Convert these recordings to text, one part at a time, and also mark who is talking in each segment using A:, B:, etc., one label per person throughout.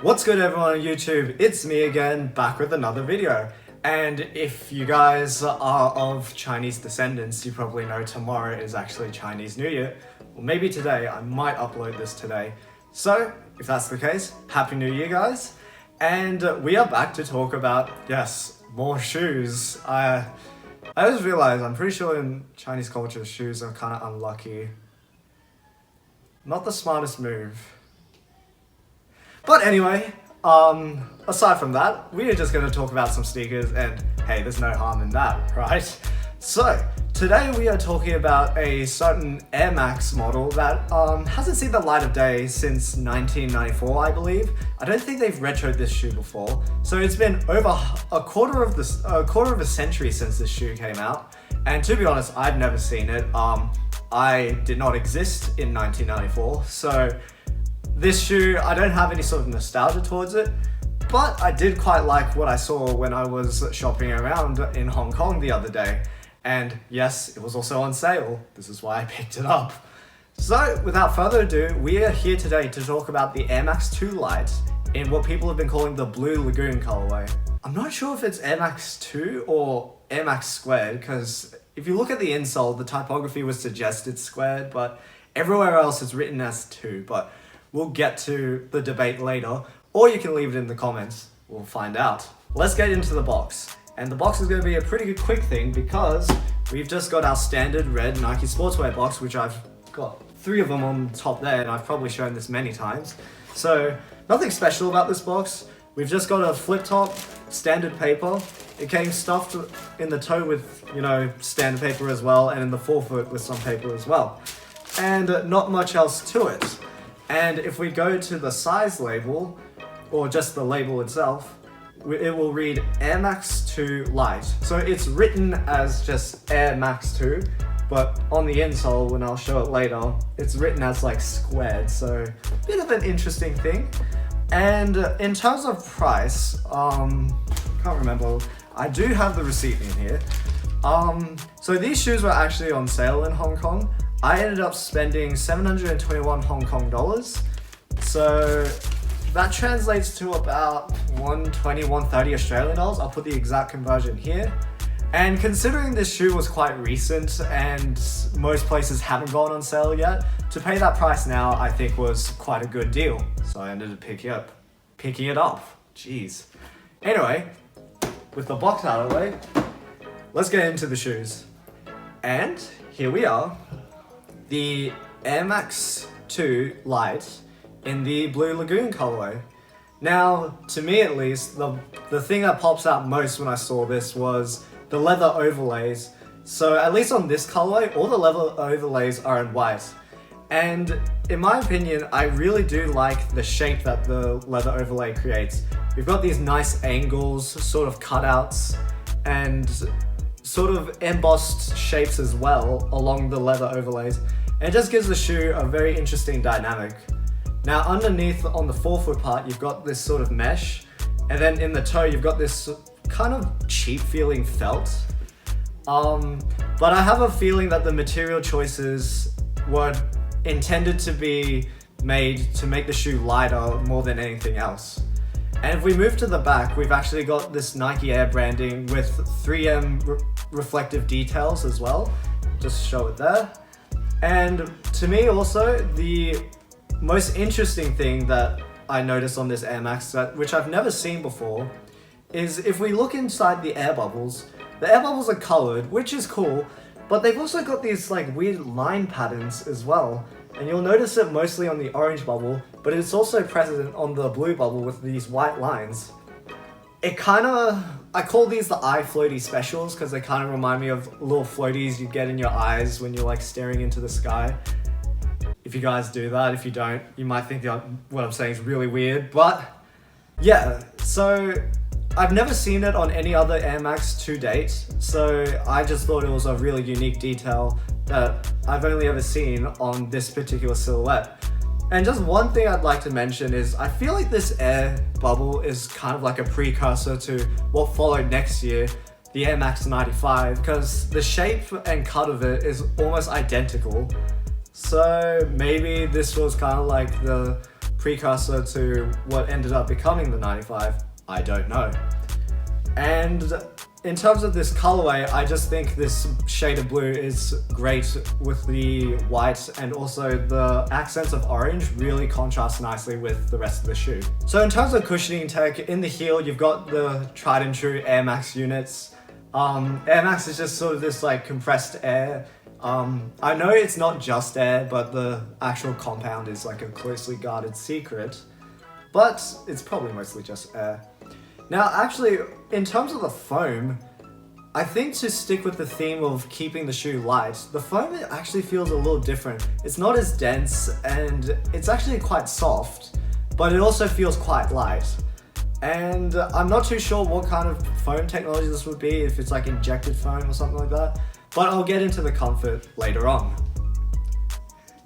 A: What's good everyone on YouTube? It's me again, back with another video. And if you guys are of Chinese descendants, you probably know tomorrow is actually Chinese New Year. Or maybe today, I might upload this today. So, if that's the case, Happy New Year guys. And we are back to talk about, yes, more shoes. I just realized, I'm pretty sure in Chinese culture, shoes are kind of unlucky. Not the smartest move. But anyway, aside from that, we are just going to talk about some sneakers, and hey, there's no harm in that, right? So, today we are talking about a certain Air Max model that hasn't seen the light of day since 1994, I believe. I don't think they've retroed this shoe before, so it's been over a quarter of a century since this shoe came out. And to be honest, I've never seen it. I did not exist in 1994, so this shoe, I don't have any sort of nostalgia towards it, but I did quite like what I saw when I was shopping around in Hong Kong the other day. And yes, it was also on sale. This is why I picked it up. So without further ado, we are here today to talk about the Air Max² Light in what people have been calling the Blue Lagoon colorway. I'm not sure if it's Air Max 2 or Air Max², because if you look at the insole, the typography was suggested squared, but everywhere else it's written as 2. But we'll get to the debate later, or you can leave it in the comments. We'll find out. Let's get into the box. And the box is going to be a pretty quick thing because we've just got our standard red Nike sportswear box, which I've got 3 of them on top there, and I've probably shown this many times. So nothing special about this box. We've just got a flip top, standard paper. It came stuffed in the toe with, standard paper as well, and in the forefoot with some paper as well. And not much else to it. And if we go to the size label, or just the label itself, it will read Air Max² Light. So it's written as just Air Max 2, but on the insole, when I'll show it later, it's written as like squared, so a bit of an interesting thing. And in terms of price, can't remember, I do have the receipt in here. So these shoes were actually on sale in Hong Kong. I ended up spending 721 Hong Kong dollars. So that translates to about 120, 130 Australian dollars. I'll put the exact conversion here. And considering this shoe was quite recent and most places haven't gone on sale yet, to pay that price now I think was quite a good deal. So I ended up picking it up. Jeez. Anyway, with the box out of the way, let's get into the shoes. And here we are. The Air Max² Light in the Blue Lagoon colorway. Now, to me at least, the thing that pops out most when I saw this was the leather overlays. So at least on this colorway, all the leather overlays are in white. And in my opinion, I really do like the shape that the leather overlay creates. We've got these nice angles, sort of cutouts, and sort of embossed shapes as well along the leather overlays. And it just gives the shoe a very interesting dynamic. Now underneath on the forefoot part, you've got this sort of mesh, and then in the toe you've got this kind of cheap feeling felt. But I have a feeling that the material choices were intended to be made to make the shoe lighter more than anything else. And if we move to the back, we've actually got this Nike Air branding with 3M reflective details as well. Just show it there. And to me also, the most interesting thing that I noticed on this Air Max, which I've never seen before, is if we look inside the air bubbles, the air bubbles are colored, which is cool, but they've also got these like weird line patterns as well. And you'll notice it mostly on the orange bubble, but it's also present on the blue bubble with these white lines. I call these the eye floaty specials because they kind of remind me of little floaties you get in your eyes when you're like staring into the sky. If you guys do that, if you don't, you might think what I'm saying is really weird, but yeah, so I've never seen it on any other Air Max to date, so I just thought it was a really unique detail that I've only ever seen on this particular silhouette. And just one thing I'd like to mention is I feel like this air bubble is kind of like a precursor to what followed next year, the Air Max 95, because the shape and cut of it is almost identical. So maybe this was kind of like the precursor to what ended up becoming the 95? I don't know. And in terms of this colorway, I just think this shade of blue is great with the white, and also the accents of orange really contrast nicely with the rest of the shoe. So in terms of cushioning tech, in the heel you've got the tried and true Air Max units. Air Max is just sort of this like compressed air. I know it's not just air, but the actual compound is like a closely guarded secret, but it's probably mostly just air. Now actually, in terms of the foam, I think to stick with the theme of keeping the shoe light, the foam actually feels a little different. It's not as dense and it's actually quite soft, but it also feels quite light. And I'm not too sure what kind of foam technology this would be, if it's like injected foam or something like that, but I'll get into the comfort later on.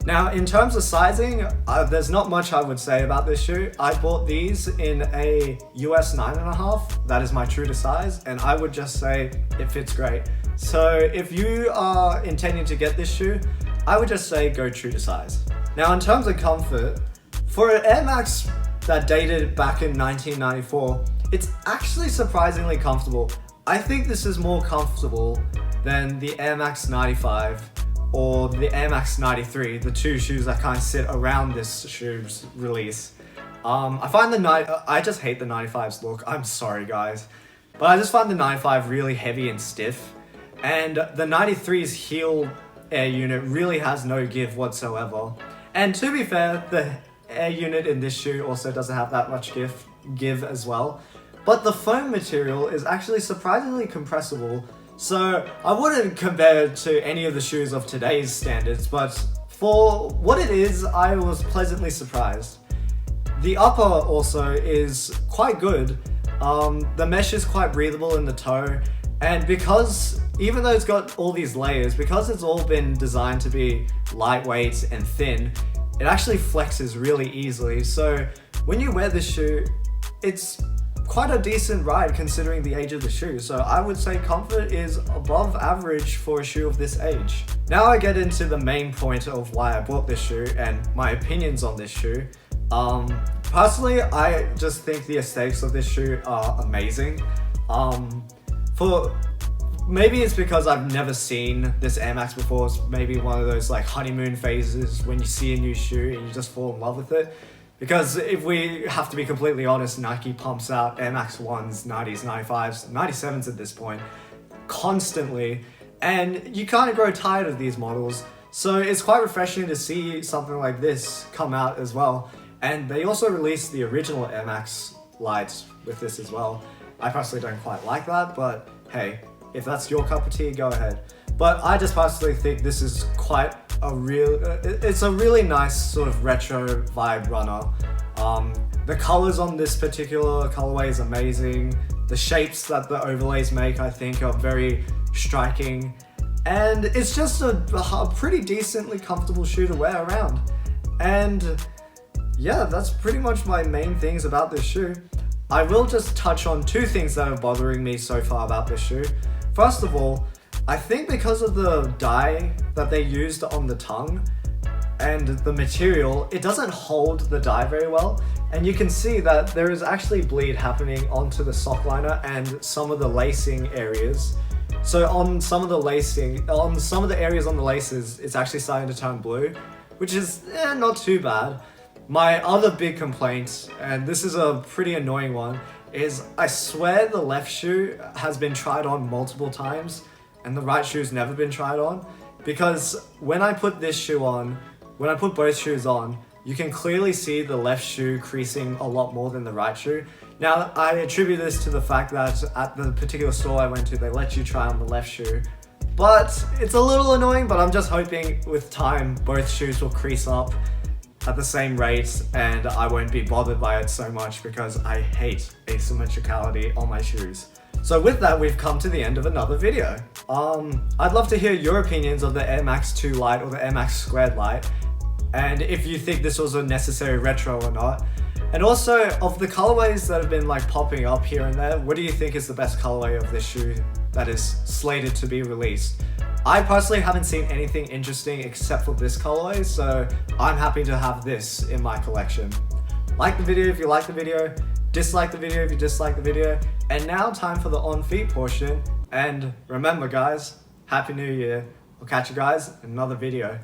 A: Now, in terms of sizing, there's not much I would say about this shoe. I bought these in a US 9.5. That is my true to size, and I would just say it fits great. So if you are intending to get this shoe, I would just say go true to size. Now, in terms of comfort, for an Air Max that dated back in 1994, it's actually surprisingly comfortable. I think this is more comfortable than the Air Max 95 or the Air Max 93, the two shoes that kind of sit around this shoe's release. I find I just hate the 95's look, I'm sorry guys. But I just find the 95 really heavy and stiff, and the 93's heel air unit really has no give whatsoever. And to be fair, the air unit in this shoe also doesn't have that much give as well. But the foam material is actually surprisingly compressible. So I wouldn't compare it to any of the shoes of today's standards, but for what it is, I was pleasantly surprised. The upper also is quite good. The mesh is quite breathable in the toe, and because, even though it's got all these layers, because it's all been designed to be lightweight and thin, it actually flexes really easily. So when you wear this shoe, it's quite a decent ride considering the age of the shoe. So I would say comfort is above average for a shoe of this age. Now I get into the main point of why I bought this shoe and my opinions on this shoe. Personally, I just think the aesthetics of this shoe are amazing. Maybe it's because I've never seen this Air Max before. It's maybe one of those like honeymoon phases when you see a new shoe and you just fall in love with it. Because if we have to be completely honest, Nike pumps out Air Max 1s, 90s, 95s, 97s at this point, constantly, and you kind of grow tired of these models. So it's quite refreshing to see something like this come out as well. And they also released the original Air Max Light with this as well. I personally don't quite like that, but hey, if that's your cup of tea, go ahead. But I just personally think this is quite it's a really nice sort of retro vibe runner. The colors on this particular colorway is amazing. The shapes that the overlays make, I think, are very striking. And it's just a pretty decently comfortable shoe to wear around. And yeah, that's pretty much my main things about this shoe. I will just touch on two things that are bothering me so far about this shoe. First of all, I think because of the dye that they used on the tongue and the material, it doesn't hold the dye very well. And you can see that there is actually bleed happening onto the sock liner and some of the lacing areas. So on some of the areas on the laces, it's actually starting to turn blue, which is not too bad. My other big complaint, and this is a pretty annoying one, is I swear the left shoe has been tried on multiple times and the right shoe's never been tried on, because when I put this shoe on, when I put both shoes on, you can clearly see the left shoe creasing a lot more than the right shoe. Now, I attribute this to the fact that at the particular store I went to, they let you try on the left shoe. But it's a little annoying, but I'm just hoping with time, both shoes will crease up at the same rate and I won't be bothered by it so much, because I hate asymmetricality on my shoes. So with that, we've come to the end of another video. I'd love to hear your opinions of the Air Max² Light or the Air Max² Light, and if you think this was a necessary retro or not. And also, of the colorways that have been like popping up here and there, what do you think is the best colorway of this shoe that is slated to be released? I personally haven't seen anything interesting except for this colorway, so I'm happy to have this in my collection. Like the video if you like the video, dislike the video if you dislike the video, and now time for the on feet portion. And remember guys, Happy New Year. I'll catch you guys in another video.